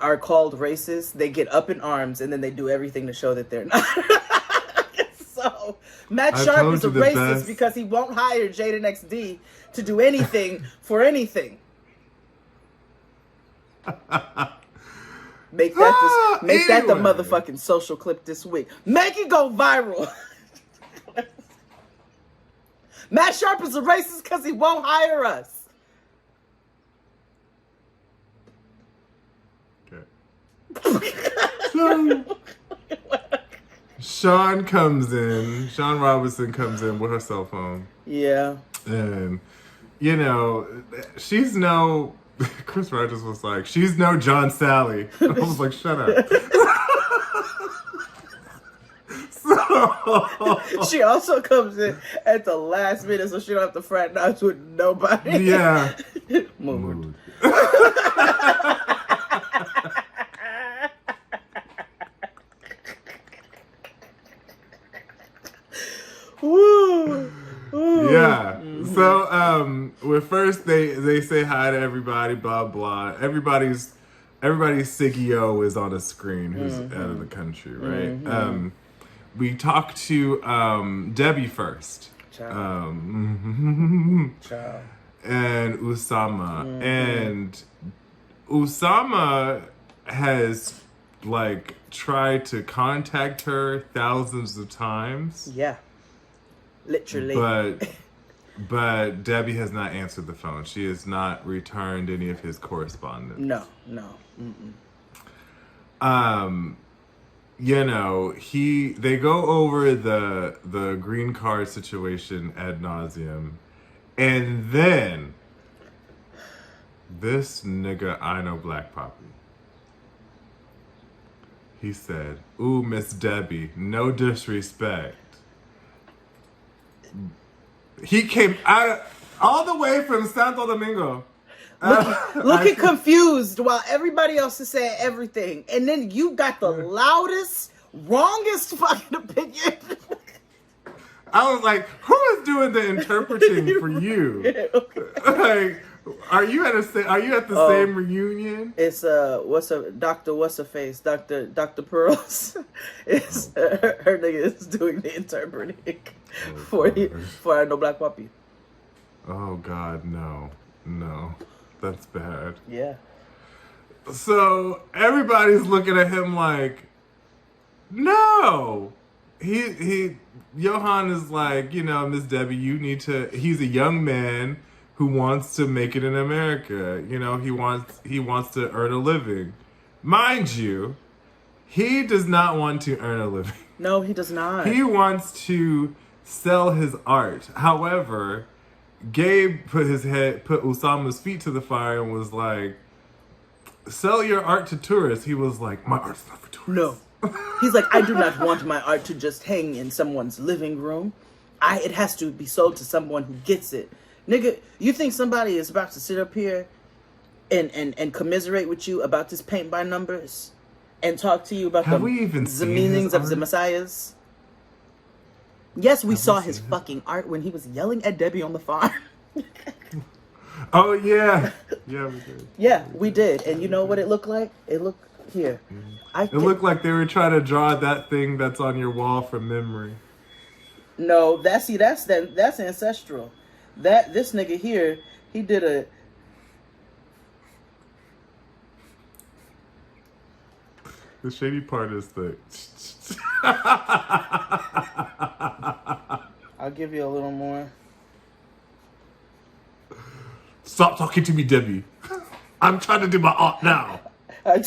are called racist, they get up in arms and then they do everything to show that they're not. So Matt Sharp is a racist because he won't hire Jade and XD to do anything for anything. Make that the motherfucking social clip this week. Make it go viral. Matt Sharp is a racist because he won't hire us. So, Sean Robinson comes in with her cell phone. Yeah. And, she's no... Chris Rogers was like, she's no John Sally. I was like, shut up. So... She also comes in at the last minute so she don't have to fraternize with nobody. Yeah. Mood. Woo. Yeah. So with first they say hi to everybody, blah blah. Everybody's Siggy-O is on a screen who's out of the country, right? We talk to Debbie first. Ciao. Ciao. And Oussama. And Oussama has like tried to contact her thousands of times. Yeah. Literally. But Debbie has not answered the phone. She has not returned any of his correspondence. No. They go over the green card situation ad nauseum, and then this nigga I know Black Poppy. He said, "Ooh, Miss Debbie, no disrespect." He came out all the way from Santo Domingo. Looking confused while everybody else is saying everything. And then you got the loudest, wrongest fucking opinion. I was like, who is doing the interpreting for you? Okay. Are you at the same reunion? It's what's her face? Dr. Pearls. It's her nigga is doing the interpreting for No Black Puppy. Oh God, no. That's bad. Yeah. So everybody's looking at him like, no. Johan is like, Miss Debbie, he's a young man who wants to make it in America. He wants to earn a living. Mind you, he does not want to earn a living. No, he does not. He wants to sell his art. However, Gabe put Oussama's feet to the fire and was like, sell your art to tourists. He was like, my art's not for tourists. No. He's like, I do not want my art to just hang in someone's living room. It has to be sold to someone who gets it. Nigga, you think somebody is about to sit up here and commiserate with you about this paint by numbers and talk to you about the meanings of the messiahs? Yes, we saw his fucking art when he was yelling at Debbie on the farm. Oh, yeah. Yeah, we did. Yeah, we did. And you know what it looked like? It looked here. It looked like they were trying to draw that thing that's on your wall from memory. No, that's ancestral. This nigga here, he did a... The shady part is the... I'll give you a little more. Stop talking to me, Debbie. I'm trying to do my art now. I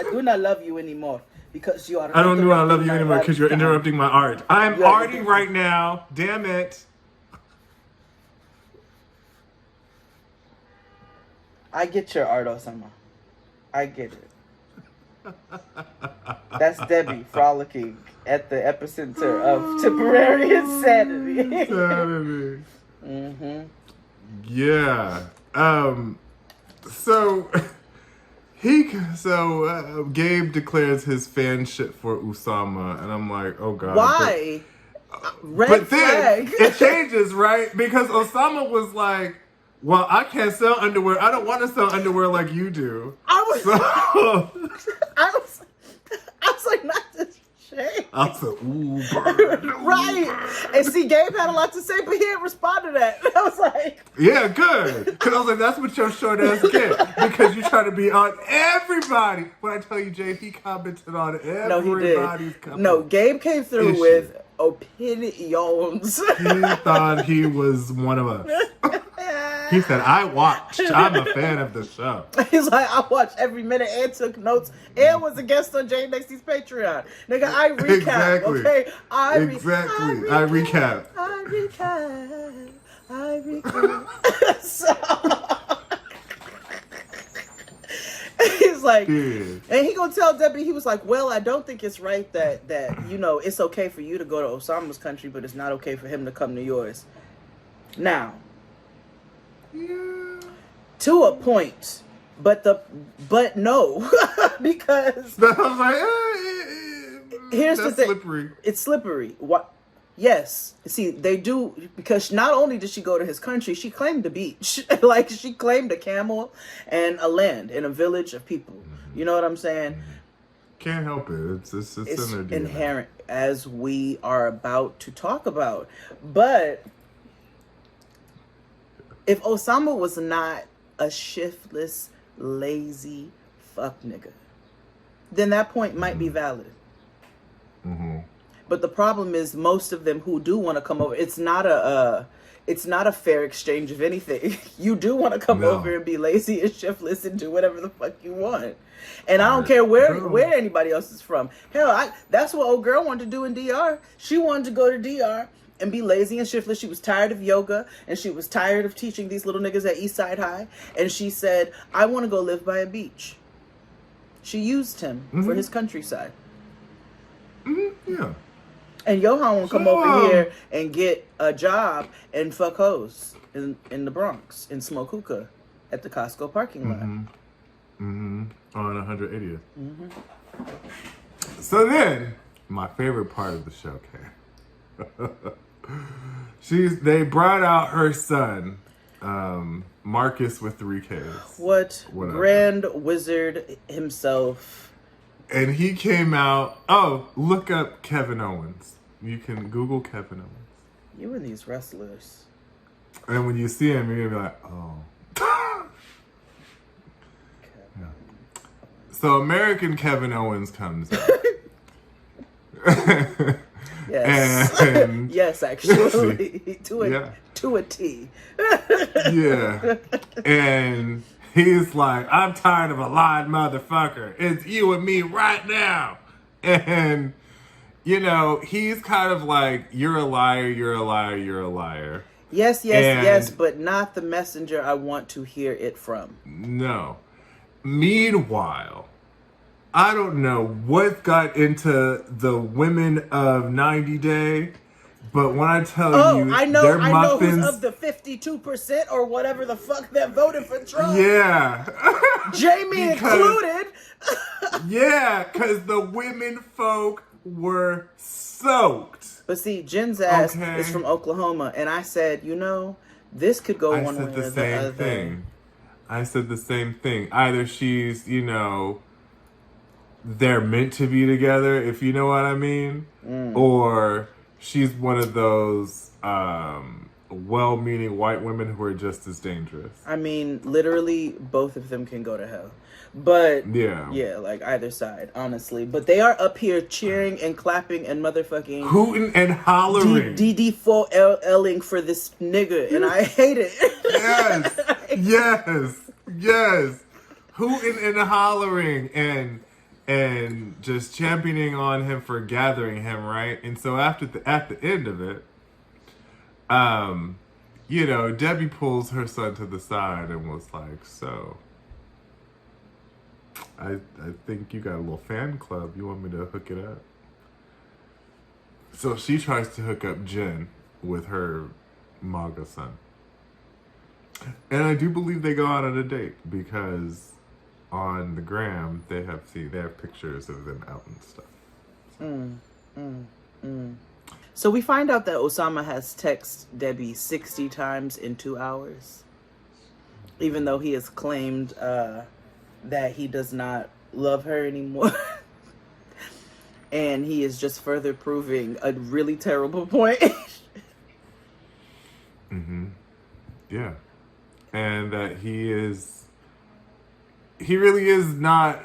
do not love you anymore because you are... I don't know I love you anymore because you're interrupting my art. I'm arting right now. Damn it. I get your art, Oussama. I get it. That's Debbie frolicking at the epicenter of temporary insanity. Mm-hmm. Yeah. So Gabe declares his fanship for Oussama, and I'm like, oh God. Why? But then it changes, right? Because Oussama was like, well, I can't sell underwear. I don't want to sell underwear like you do. I was like, not this shade. I was like, ooh, right. And see, Gabe had a lot to say, but he didn't respond to that. I was like, yeah, good. Because I was like, that's what your short ass get. Because you try to be on everybody. When I tell you, Jade, he commented on everybody's comment. No, Gabe came through with opinions. He thought he was one of us. He said, I watched. I'm a fan of the show. He's like, I watched every minute and took notes and was a guest on Jade and XD's Patreon. Nigga, I recap. Exactly. Okay? I recap. So, he's like, and he gonna tell Debbie, he was like, well, I don't think it's right that it's okay for you to go to Oussama's country, but it's not okay for him to come to yours. Now, to a point, but no, because I was like, here's the thing. Slippery. It's slippery. What? Yes. See, they do, because not only did she go to his country, she claimed the beach. Like, she claimed a camel and a land in a village of people. You know what I'm saying? Can't help it. It's in their DNA. Inherent, as we are about to talk about. But if Oussama was not a shiftless, lazy fuck nigga, then that point might be valid. Mm-hmm. But the problem is, most of them who do want to come over, it's not a fair exchange of anything. You do want to come over and be lazy and shiftless and do whatever the fuck you want. And I don't care where anybody else is from. Hell, that's what old girl wanted to do in DR. She wanted to go to DR and be lazy and shiftless. She was tired of yoga, and she was tired of teaching these little niggas at Eastside High. And she said, I want to go live by a beach. She used him for his countryside. Mm-hmm. Yeah. And Johan will come over here and get a job and fuck hoes in the Bronx and smoke hookah at the Costco parking lot. Mm-hmm. On 180th. Mm-hmm. So then, my favorite part of the show came. They brought out her son, Marcus with 3 Ks. Whatever. Grand Wizard himself. And he came out. Oh, look up Kevin Owens. You can Google Kevin Owens. You and these wrestlers. And when you see him, you're gonna be like, oh. Yeah. So American Kevin Owens comes out. Yes. And yes, actually. To a T. Yeah. And he's like, I'm tired of a lying motherfucker. It's you and me right now. And, you know, he's kind of like, you're a liar, you're a liar, you're a liar. Yes, yes, but not the messenger I want to hear it from. No. Meanwhile, I don't know what got into the women of 90 Day, but when I tell you, I their know muffins, who's of the 52% or whatever the fuck that voted for Trump. Yeah. Jamie included. Yeah, because the women folk were soaked. But see, Jen's ass is from Oklahoma, and I said, you know, this could go one way or the other. I said the same thing. Either she's, you know, they're meant to be together, if you know what I mean, or she's one of those well-meaning white women who are just as dangerous. I mean, literally, both of them can go to hell. But, yeah, like either side, honestly. But they are up here cheering and clapping and motherfucking... hooting and hollering. DD4Ling for this nigga, and I hate it. Yes. Hooting and hollering and just championing on him for gathering him, right? And so at the end of it, you know, Debbie pulls her son to the side and was like, so... I think you got a little fan club. You want me to hook it up? So she tries to hook up Jen with her MAGA son. And I do believe they go out on a date because on the gram they have pictures of them out and stuff. So we find out that Oussama has texted Debbie 60 times in 2 hours. Even though he has claimed that he does not love her anymore. And he is just further proving a really terrible point. Yeah. And that he really is not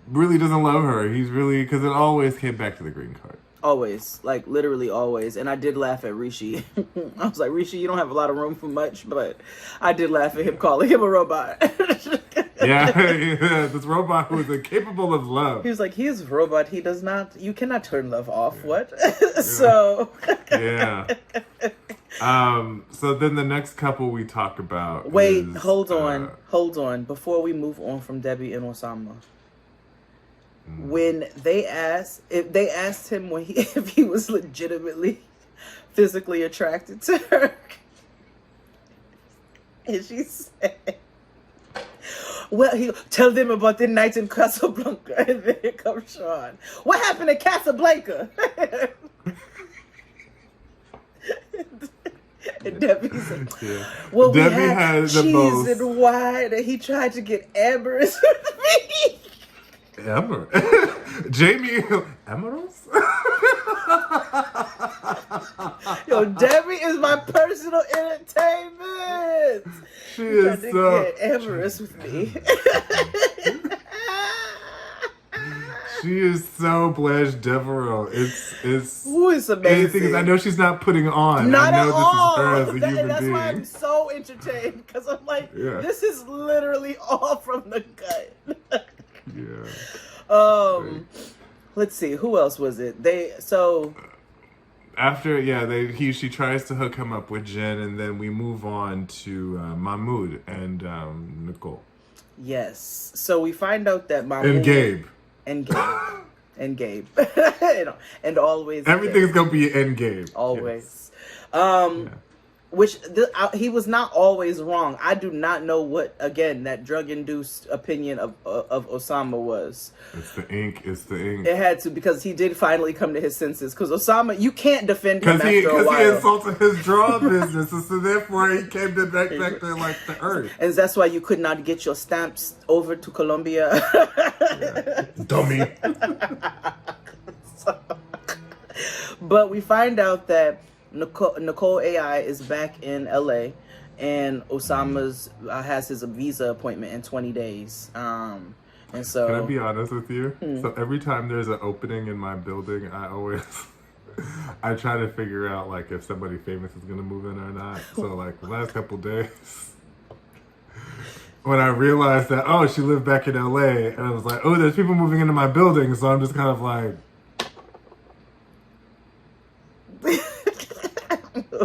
really doesn't love her. He's really, because it always came back to the green card. Always, like literally always. And I did laugh at Rishi. I was like, Rishi, you don't have a lot of room for much, but I did laugh at him calling him a robot. Yeah, this robot who is incapable of love. He was like, he is a robot. He does not, you cannot turn love off. Yeah. What? So. Yeah. So then the next couple we talk about. Wait, hold on. Before we move on from Debbie and Oussama. When they asked him if he was legitimately physically attracted to her, and she said, well, he tell them about the night in Casablanca. And then here comes Sean. What happened in Casablanca? And Debbie's like, well, Debbie we had has cheese and wine, and he tried to get amorous with me. Jamie, Emeralds? Yo, Debbie is my personal entertainment. She is so get amorous with me. She is so Blanche Devereaux. It's amazing. Because I know she's not putting on. Not I know at all. This is her as a human being. That's why I'm so entertained, because I'm like, this is literally all from the gut. Let's see, who else was it? She tries to hook him up with Jen, and then we move on to Mahmoud and Nicole. Yes. So we find out that Mahmoud and Gabe. And always everything's gonna be in Gabe. Always. Yes. he was not always wrong. I do not know what, again, that drug-induced opinion of Oussama was. It's the ink. It's the ink. It had to, because he did finally come to his senses. Because Oussama, you can't defend him after a while. Because he insulted his draw business, and so therefore he came to back to like the earth. And that's why you could not get your stamps over to Colombia. Yeah. Dummy. But we find out that Nicole AI is back in LA, and Oussama's has his visa appointment in 20 days. And so, can I be honest with you? So every time there's an opening in my building, I try to figure out like if somebody famous is gonna move in or not. So like the last couple days, when I realized that she lived back in LA, and I was like, there's people moving into my building, so I'm just kind of like.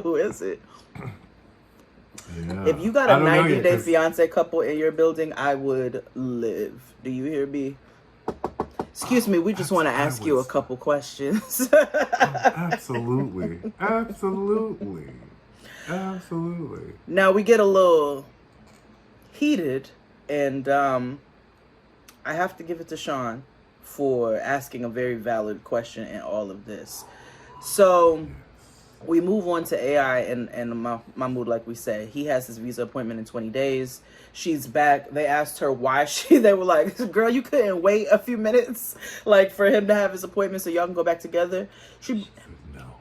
Who is it? Yeah. If you got a 90-day fiance couple in your building, I would live. Do you hear me? Excuse me, we just want to ask you a couple questions. Absolutely. Now we get a little heated, and I have to give it to Sean for asking a very valid question in all of this. So we move on to AI and Mahmoud, like we said. He has his visa appointment in 20 days. She's back. They asked her why they were like, girl, you couldn't wait a few minutes like for him to have his appointment so y'all can go back together.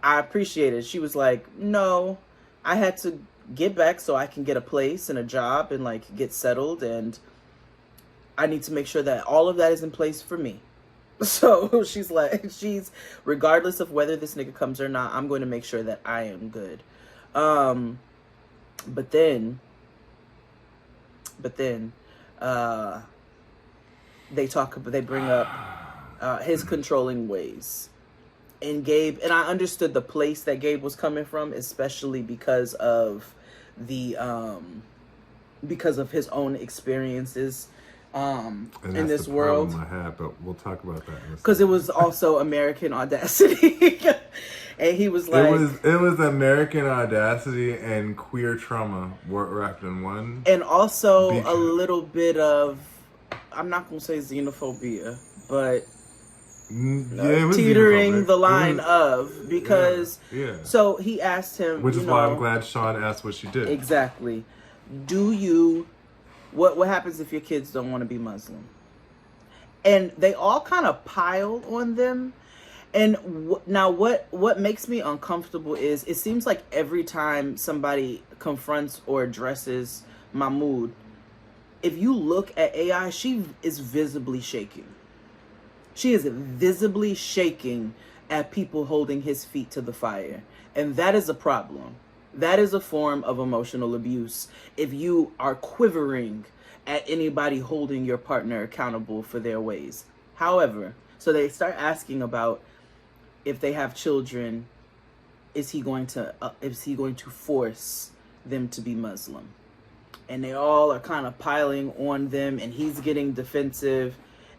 I appreciate it. She was like, no, I had to get back so I can get a place and a job and like get settled, and I need to make sure that all of that is in place for me. So she's regardless of whether this nigga comes or not, I'm going to make sure that I am good. But then they bring up his controlling ways. And Gabe, and I understood the place that Gabe was coming from, especially because of because of his own experiences in this world. I have, but we'll talk about that. Because it was also American audacity, and he was like, it was American audacity and queer trauma wrapped in one, and also a little bit of, I'm not gonna say xenophobia, but teetering the line because so he asked him, which is why I'm glad Sean asked what she did. Exactly. Do you? What happens if your kids don't want to be Muslim? And they all kind of piled on them. And now what makes me uncomfortable is it seems like every time somebody confronts or addresses Mahmoud, if you look at AI, she is visibly shaking. She is visibly shaking at people holding his feet to the fire. And that is a problem. That is a form of emotional abuse if you are quivering at anybody holding your partner accountable for their ways. However, so they start asking about if they have children, is he going to force them to be Muslim? And they all are kind of piling on them, and he's getting defensive,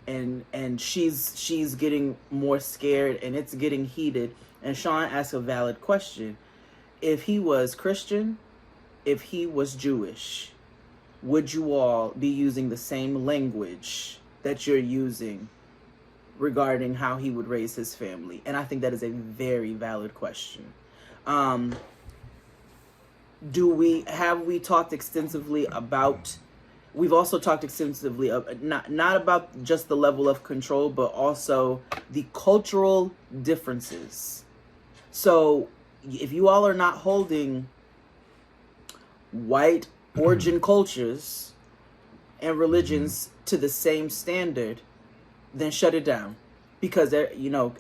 and she's getting more scared, and it's getting heated. And Sean asks a valid question. If he was Christian, if he was Jewish, would you all be using the same language that you're using regarding how he would raise his family? And I think that is a very valid question. Have we talked extensively about, we've also talked extensively of not about just the level of control, but also the cultural differences. So if you all are not holding white origin cultures and religions to the same standard, then shut it down, because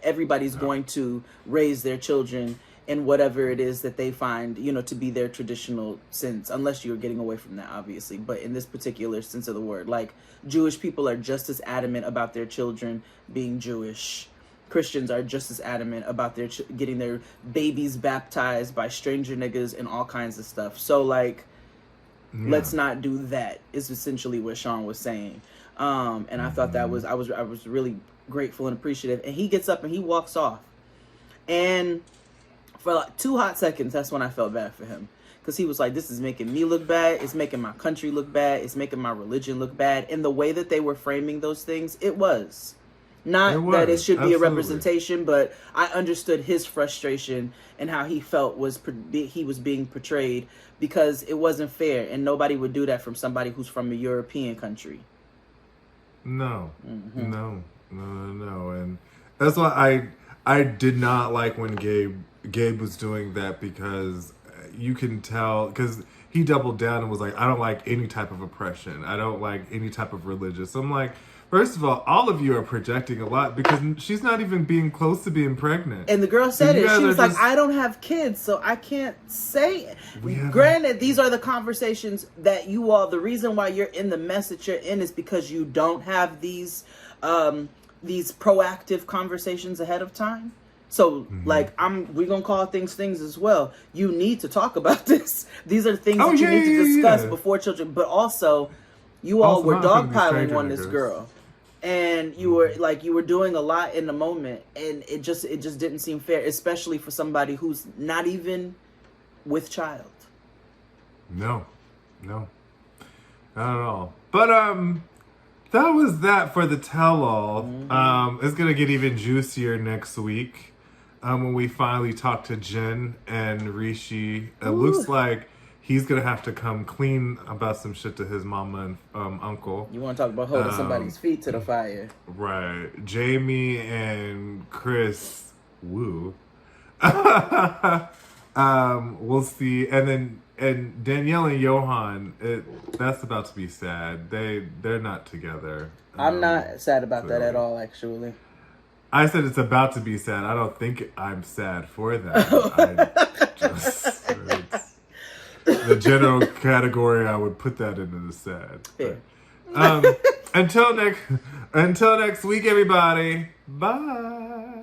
everybody's going to raise their children in whatever it is that they find to be their traditional sense, unless you're getting away from that, obviously. But in this particular sense of the word, like, Jewish people are just as adamant about their children being Jewish. Christians are just as adamant about their getting their babies baptized by stranger niggas and all kinds of stuff. So like, let's not do that, is essentially what Sean was saying. And I thought that I was really grateful and appreciative. And he gets up and he walks off. And for like 2 hot seconds, that's when I felt bad for him. because he was like, this is making me look bad. It's making my country look bad. It's making my religion look bad. And the way that they were framing those things, it was. Not that it should be a representation, but I understood his frustration and how he felt he was being portrayed, because it wasn't fair, and nobody would do that from somebody who's from a European country. No, no, and that's why I did not like when Gabe was doing that, because you can tell, because he doubled down and was like, I don't like any type of oppression. I don't like any type of religious. I'm like, first of all of you are projecting a lot, because she's not even being close to being pregnant. And the girl said it. She was like, I don't have kids, so I can't say. Granted, these are the conversations that the reason why you're in the mess that you're in is because you don't have these proactive conversations ahead of time. So, like, we're going to call things as well. You need to talk about this. These are things that you need to discuss before children. But also, you all were dogpiling on this girl. And you were doing a lot in the moment, and it just didn't seem fair, especially for somebody who's not even with child. No, not at all. But that was that for the tell-all. It's gonna get even juicier next week when we finally talk to Jen and Rishi. It looks like he's gonna have to come clean about some shit to his mama and uncle. You want to talk about holding somebody's feet to the fire? Right. Jeymi and Kris, woo. We'll see. And Danielle and Johan, that's about to be sad. They're not together. I'm not sad about that at all, actually. I said it's about to be sad. I don't think I'm sad for that. The general category, I would put that into the sad. But, until next week, everybody. Bye.